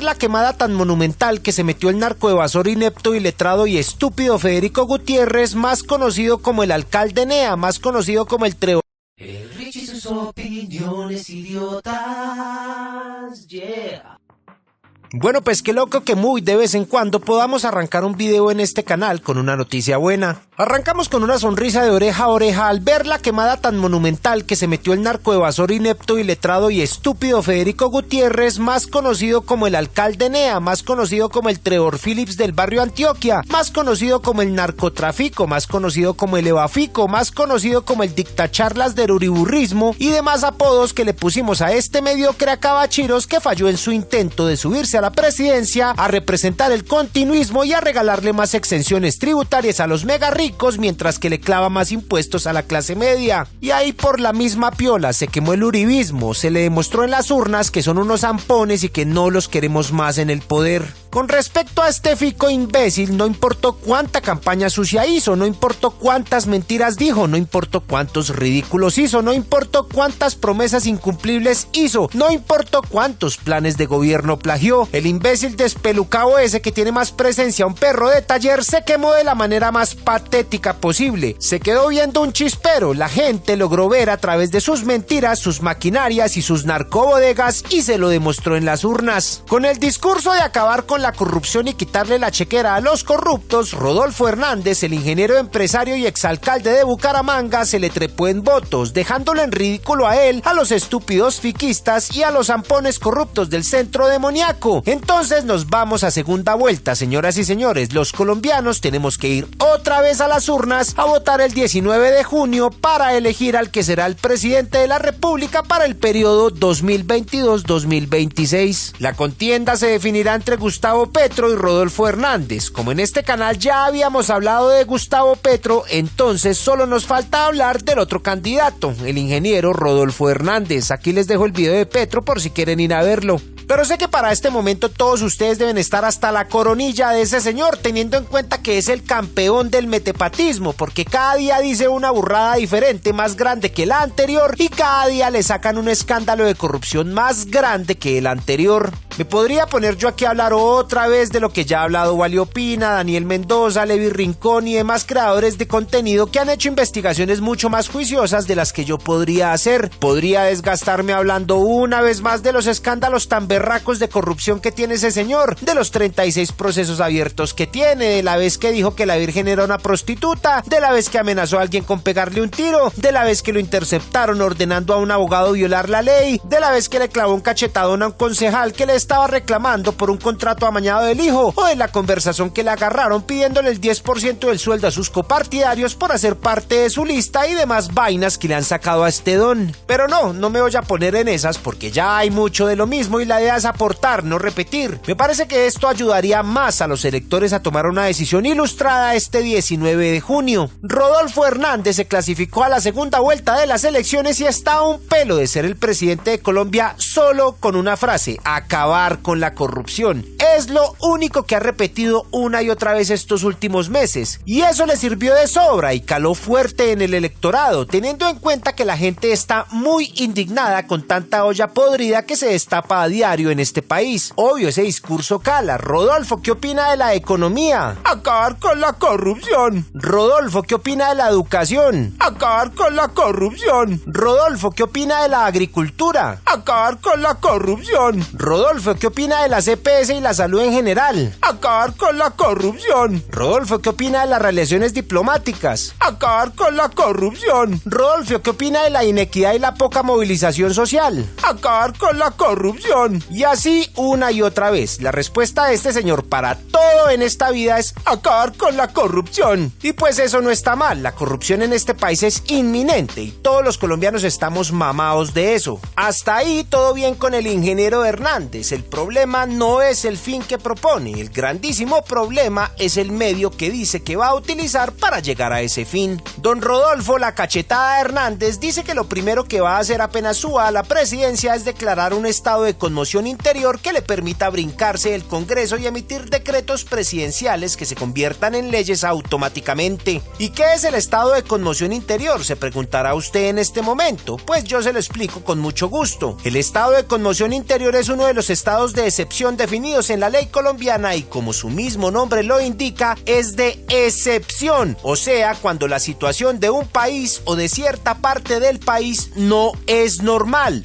la quemada tan monumental que se metió el narcoevasor inepto, iletrado y estúpido Federico Gutiérrez, más conocido como el alcalde Nea, más conocido como el Trevor. El Richie y sus opiniones idiotas, yeah. Bueno, pues qué loco que muy de vez en cuando podamos arrancar un video en este canal con una noticia buena. Arrancamos con una sonrisa de oreja a oreja al ver la quemada tan monumental que se metió el narcoevasor inepto, iletrado y estúpido Federico Gutiérrez, más conocido como el alcalde Nea, más conocido como el Trevor Phillips del barrio Antioquia, más conocido como el narcotrafico, más conocido como el evafico, más conocido como el dictacharlas del uriburrismo y demás apodos que le pusimos a este mediocre acabachiros que falló en su intento de subirse a la presidencia, a representar el continuismo y a regalarle más exenciones tributarias a los mega ricos mientras que le clava más impuestos a la clase media. Y ahí por la misma piola se quemó el uribismo, se le demostró en las urnas que son unos zampones y que no los queremos más en el poder. Con respecto a este fico imbécil, no importó cuánta campaña sucia hizo, no importó cuántas mentiras dijo, no importó cuántos ridículos hizo, no importó cuántas promesas incumplibles hizo, no importó cuántos planes de gobierno plagió, el imbécil despelucado ese que tiene más presencia un perro de taller se quemó de la manera más patética posible. Se quedó viendo un chispero, la gente logró ver a través de sus mentiras, sus maquinarias y sus narcobodegas y se lo demostró en las urnas. Con el discurso de acabar con la corrupción y quitarle la chequera a los corruptos, Rodolfo Hernández, el ingeniero empresario y exalcalde de Bucaramanga, se le trepó en votos, dejándolo en ridículo a él, a los estúpidos fiquistas y a los zampones corruptos del centro demoníaco. Entonces nos vamos a segunda vuelta, señoras y señores. Los colombianos tenemos que ir otra vez a las urnas a votar el 19 de junio para elegir al que será el presidente de la República para el periodo 2022-2026. La contienda se definirá entre Gustavo Petro y Rodolfo Hernández. Como en este canal ya habíamos hablado de Gustavo Petro, entonces solo nos falta hablar del otro candidato, el ingeniero Rodolfo Hernández. Aquí les dejo el video de Petro por si quieren ir a verlo. Pero sé que para este momento todos ustedes deben estar hasta la coronilla de ese señor, teniendo en cuenta que es el campeón del metepatismo, porque cada día dice una burrada diferente, más grande que la anterior, y cada día le sacan un escándalo de corrupción más grande que el anterior. Me podría poner yo aquí a hablar otra vez de lo que ya ha hablado Wally Opina, Daniel Mendoza, Levi Rincón y demás creadores de contenido que han hecho investigaciones mucho más juiciosas de las que yo podría hacer. Podría desgastarme hablando una vez más de los escándalos tan berracos de corrupción que tiene ese señor, de los 36 procesos abiertos que tiene, de la vez que dijo que la Virgen era una prostituta, de la vez que amenazó a alguien con pegarle un tiro, de la vez que lo interceptaron ordenando a un abogado violar la ley, de la vez que le clavó un cachetadón a un concejal que le estaba reclamando por un contrato amañado del hijo, o de la conversación que le agarraron pidiéndole el 10% del sueldo a sus copartidarios por hacer parte de su lista y demás vainas que le han sacado a este don. Pero no me voy a poner en esas porque ya hay mucho de lo mismo y la idea es aportar, no repetir. Me parece que esto ayudaría más a los electores a tomar una decisión ilustrada este 19 de junio. Rodolfo Hernández se clasificó a la segunda vuelta de las elecciones y está a un pelo de ser el presidente de Colombia solo con una frase: acabar con la corrupción. Es lo único que ha repetido una y otra vez estos últimos meses, y eso le sirvió de sobra y caló fuerte en el electorado, teniendo en cuenta que la gente está muy indignada con tanta olla podrida que se destapa a diario en este país. Obvio, ese discurso cala. Rodolfo, ¿qué opina de la economía? Acabar con la corrupción. Rodolfo, ¿qué opina de la educación? Acabar con la corrupción. Rodolfo, ¿qué opina de la agricultura? Acabar con la corrupción. Rodolfo, ¿qué opina de las EPS y la salud en general? Acabar con la corrupción. Rodolfo, ¿qué opina de las relaciones diplomáticas? Acabar con la corrupción. Rodolfo, ¿qué opina de la inequidad y la poca movilización social? Acabar con la corrupción. Y así una y otra vez. La respuesta de este señor para todo en esta vida es acabar con la corrupción. Y pues eso no está mal. La corrupción en este país es inminente y todos los colombianos estamos mamados de eso. Hasta ahí todo bien con el ingeniero Hernández. El problema no es el fin que propone. El grandísimo problema es el medio que dice que va a utilizar para llegar a ese fin. Don Rodolfo, la cachetada Hernández, dice que lo primero que va a hacer apenas suba a la presidencia es declarar un estado de conmoción conmoción interior que le permita brincarse el Congreso y emitir decretos presidenciales que se conviertan en leyes automáticamente. ¿Y qué es el estado de conmoción interior?, se preguntará usted en este momento. Pues yo se lo explico con mucho gusto. El estado de conmoción interior es uno de los estados de excepción definidos en la ley colombiana y, como su mismo nombre lo indica, es de excepción, o sea, cuando la situación de un país o de cierta parte del país no es normal,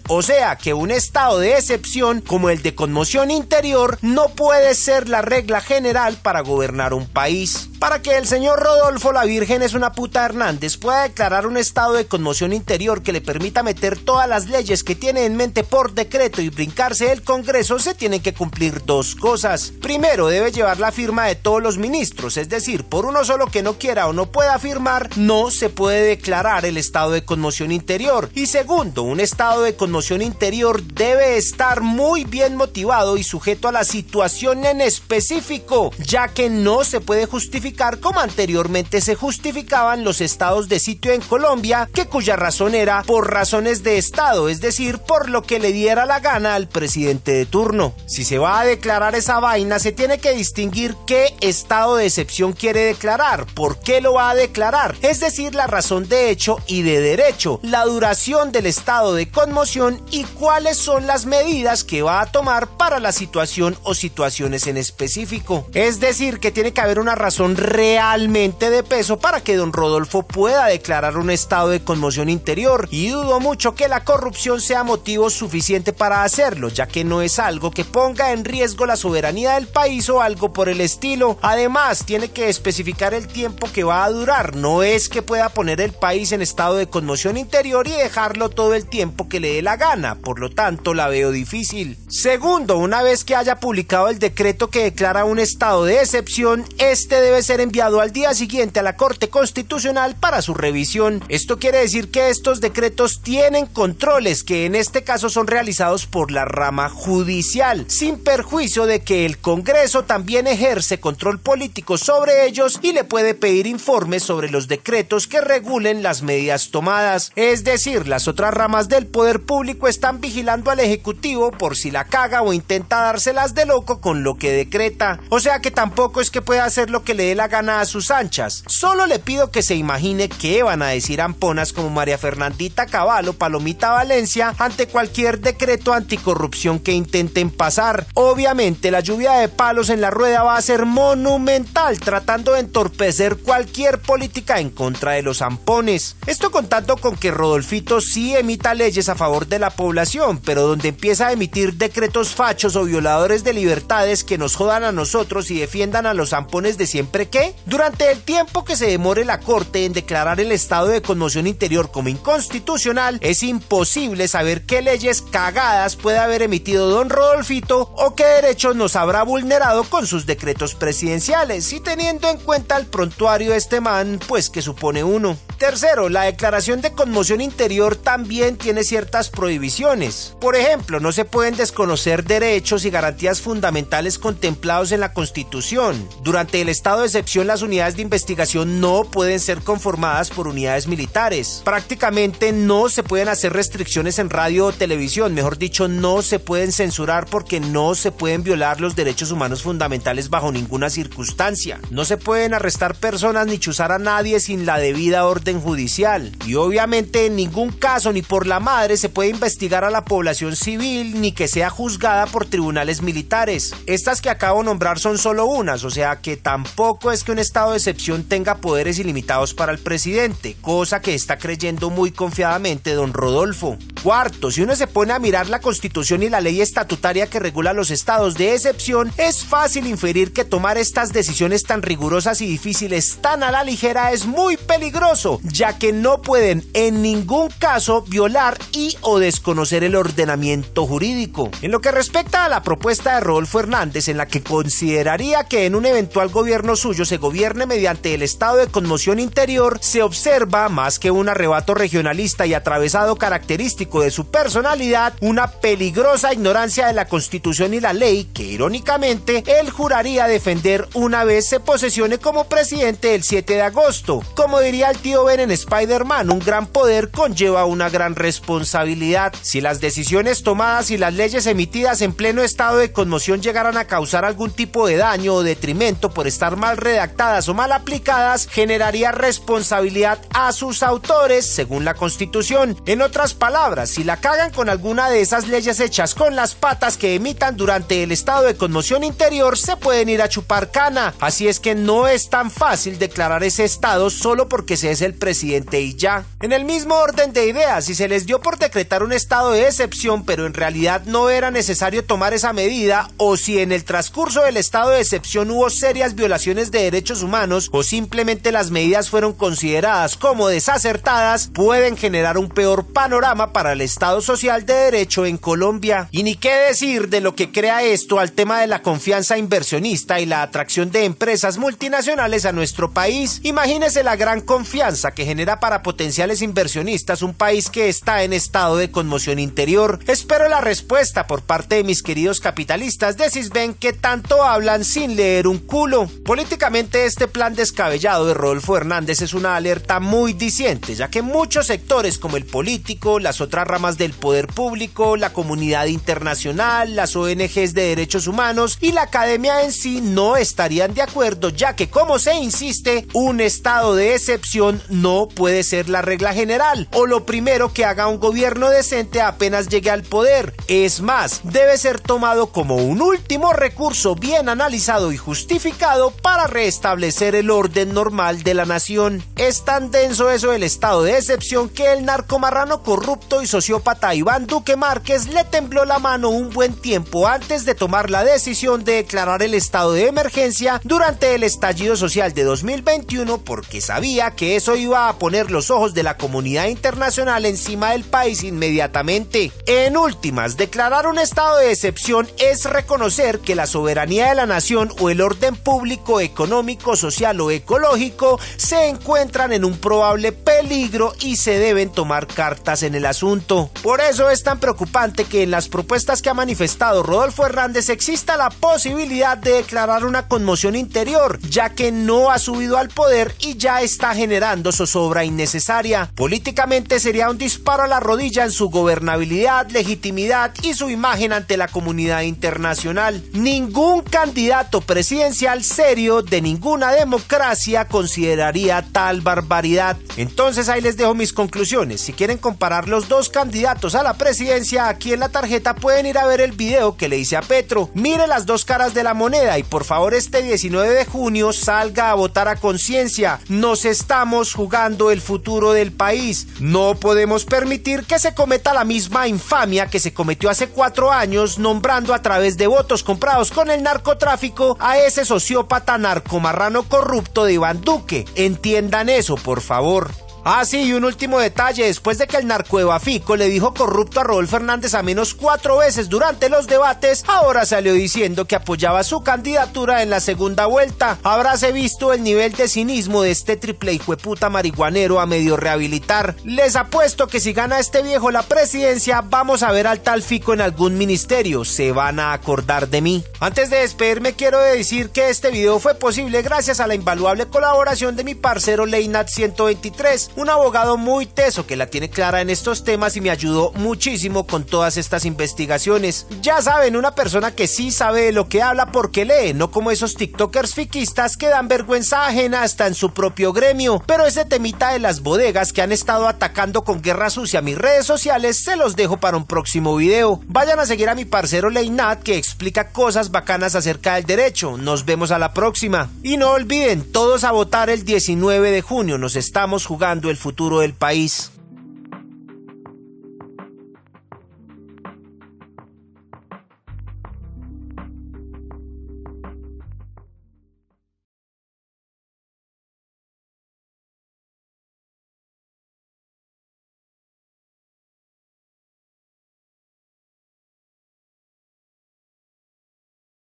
o sea, que un estado de excepción como el de conmoción interior no puede ser la regla general para gobernar un país. Para que el señor Rodolfo la Virgen es una puta Hernández pueda declarar un estado de conmoción interior que le permita meter todas las leyes que tiene en mente por decreto y brincarse el Congreso, se tienen que cumplir dos cosas. Primero, debe llevar la firma de todos los ministros, es decir, por uno solo que no quiera o no pueda firmar, no se puede declarar el estado de conmoción interior. Y segundo, un estado de conmoción interior debe estar muy bien motivado y sujeto a la situación en específico, ya que no se puede justificar como anteriormente se justificaban los estados de sitio en Colombia, que cuya razón era por razones de estado, es decir, por lo que le diera la gana al presidente de turno. Si se va a declarar esa vaina, se tiene que distinguir qué estado de excepción quiere declarar, por qué lo va a declarar, es decir, la razón de hecho y de derecho, la duración del estado de conmoción y cuáles son las medidas que va a tomar para la situación o situaciones en específico. Es decir, que tiene que haber una razón realmente de peso para que don Rodolfo pueda declarar un estado de conmoción interior, y dudo mucho que la corrupción sea motivo suficiente para hacerlo, ya que no es algo que ponga en riesgo la soberanía del país o algo por el estilo. Además, tiene que especificar el tiempo que va a durar, no es que pueda poner el país en estado de conmoción interior y dejarlo todo el tiempo que le dé la gana, por lo tanto la veo difícil. Segundo, una vez que haya publicado el decreto que declara un estado de excepción, este debe ser enviado al día siguiente a la Corte Constitucional para su revisión. Esto quiere decir que estos decretos tienen controles que en este caso son realizados por la rama judicial, sin perjuicio de que el Congreso también ejerce control político sobre ellos y le puede pedir informes sobre los decretos que regulen las medidas tomadas. Es decir, las otras ramas del poder público están vigilando al Ejecutivo por si la caga o intenta dárselas de loco con lo que decreta. O sea que tampoco es que pueda hacer lo que le dé la gana a sus anchas. Solo le pido que se imagine qué van a decir amponas como María Fernandita Cabal o Palomita Valencia ante cualquier decreto anticorrupción que intenten pasar. Obviamente la lluvia de palos en la rueda va a ser monumental, tratando de entorpecer cualquier política en contra de los ampones. Esto contando con que Rodolfito sí emita leyes a favor de la población, pero donde empieza a emitir decretos fachos o violadores de libertades que nos jodan a nosotros y defiendan a los ampones de siempre que, durante el tiempo que se demore la Corte en declarar el estado de conmoción interior como inconstitucional, es imposible saber qué leyes cagadas puede haber emitido don Rodolfito o qué derechos nos habrá vulnerado con sus decretos presidenciales, y teniendo en cuenta el prontuario de este man, pues que supone uno. Tercero, la declaración de conmoción interior también tiene ciertas prohibiciones. Por ejemplo, no se pueden desconocer derechos y garantías fundamentales contemplados en la Constitución. Durante el estado de excepción, las unidades de investigación no pueden ser conformadas por unidades militares. Prácticamente no se pueden hacer restricciones en radio o televisión, mejor dicho, no se pueden censurar porque no se pueden violar los derechos humanos fundamentales bajo ninguna circunstancia. No se pueden arrestar personas ni chuzar a nadie sin la debida orden judicial. Y obviamente en ningún caso ni por la madre se puede investigar a la población civil ni que sea juzgada por tribunales militares. Estas que acabo de nombrar son solo unas, o sea que tampoco es que un estado de excepción tenga poderes ilimitados para el presidente, cosa que está creyendo muy confiadamente don Rodolfo. Cuarto, si uno se pone a mirar la Constitución y la ley estatutaria que regula los estados de excepción, es fácil inferir que tomar estas decisiones tan rigurosas y difíciles tan a la ligera es muy peligroso, ya que no pueden en ningún caso violar y o desconocer el ordenamiento jurídico. En lo que respecta a la propuesta de Rodolfo Hernández, en la que consideraría que en un eventual gobierno suyo se gobierne mediante el estado de conmoción interior, se observa, más que un arrebato regionalista y atravesado característico de su personalidad, una peligrosa ignorancia de la Constitución y la ley que, irónicamente, él juraría defender una vez se posesione como presidente el 7 de agosto. Como diría el tío ven en Spider-Man, un gran poder conlleva una gran responsabilidad. Si las decisiones tomadas y las leyes emitidas en pleno estado de conmoción llegaran a causar algún tipo de daño o detrimento por estar mal redactadas o mal aplicadas, generaría responsabilidad a sus autores según la Constitución. En otras palabras, si la cagan con alguna de esas leyes hechas con las patas que emitan durante el estado de conmoción interior, se pueden ir a chupar cana. Así es que no es tan fácil declarar ese estado solo porque se es el presidente y ya. En el mismo orden de ideas, si se les dio por decretar un estado de excepción pero en realidad no era necesario tomar esa medida, o si en el transcurso del estado de excepción hubo serias violaciones de derechos humanos o simplemente las medidas fueron consideradas como desacertadas, pueden generar un peor panorama para el Estado social de derecho en Colombia. Y ni qué decir de lo que crea esto al tema de la confianza inversionista y la atracción de empresas multinacionales a nuestro país. Imagínese la gran confianza que genera para potenciales inversionistas un país que está en estado de conmoción interior. Espero la respuesta por parte de mis queridos capitalistas de Sisbén que tanto hablan sin leer un culo. Políticamente este plan descabellado de Rodolfo Hernández es una alerta muy diciente, ya que muchos sectores como el político, las otras ramas del poder público, la comunidad internacional, las ONGs de derechos humanos y la academia en sí no estarían de acuerdo, ya que como se insiste, un estado de excepción no puede ser la regla general o lo primero que haga un gobierno decente apenas llegue al poder. Es más, debe ser tomado como un último recurso bien analizado y justificado para restablecer el orden normal de la nación. Es tan denso eso del estado de excepción que el narcomarrano corrupto y sociópata Iván Duque Márquez le tembló la mano un buen tiempo antes de tomar la decisión de declarar el estado de emergencia durante el estallido social de 2021 porque sabía que eso iba a poner los ojos de la comunidad internacional encima del país inmediatamente. En últimas, declarar un estado de excepción es reconocer que la soberanía de la nación o el orden público, económico, social o ecológico se encuentran en un probable peligro y se deben tomar cartas en el asunto. Por eso es tan preocupante que en las propuestas que ha manifestado Rodolfo Hernández exista la posibilidad de declarar una conmoción interior, ya que no ha subido al poder y ya está generando zozobra innecesaria. Políticamente sería un disparo a la rodilla en su gobernabilidad, legitimidad y su imagen ante la comunidad internacional. Ningún candidato presidencial serio de ninguna democracia consideraría tal barbaridad. Entonces ahí les dejo mis conclusiones. Si quieren comparar los dos candidatos a la presidencia, aquí en la tarjeta pueden ir a ver el video que le hice a Petro. Mire las dos caras de la moneda y por favor este 19 de junio salga a votar a conciencia. Nos estamos jugando el futuro del país. No podemos permitir que se cometa la misma infamia que se cometió hace 4 años nombrando a través de votos comprados con el narcotráfico a ese sociópata narcomarrano corrupto de Iván Duque. Entiendan eso, por favor. Ah, sí, y un último detalle, después de que el narcoevafico le dijo corrupto a Rodolfo Hernández a menos 4 veces durante los debates, ahora salió diciendo que apoyaba su candidatura en la segunda vuelta. Habráse visto el nivel de cinismo de este triple hijueputa marihuanero a medio rehabilitar. Les apuesto que si gana este viejo la presidencia, vamos a ver al tal Fico en algún ministerio, se van a acordar de mí. Antes de despedirme quiero decir que este video fue posible gracias a la invaluable colaboración de mi parcero Leinat 123, un abogado muy teso que la tiene clara en estos temas y me ayudó muchísimo con todas estas investigaciones. Ya saben, una persona que sí sabe de lo que habla porque lee, no como esos tiktokers fiquistas que dan vergüenza ajena hasta en su propio gremio. Pero ese temita de las bodegas que han estado atacando con guerra sucia mis redes sociales se los dejo para un próximo video. Vayan a seguir a mi parcero Leinat que explica cosas bacanas acerca del derecho. Nos vemos a la próxima. Y no olviden, todos a votar el 19 de junio, nos estamos jugando el futuro del país.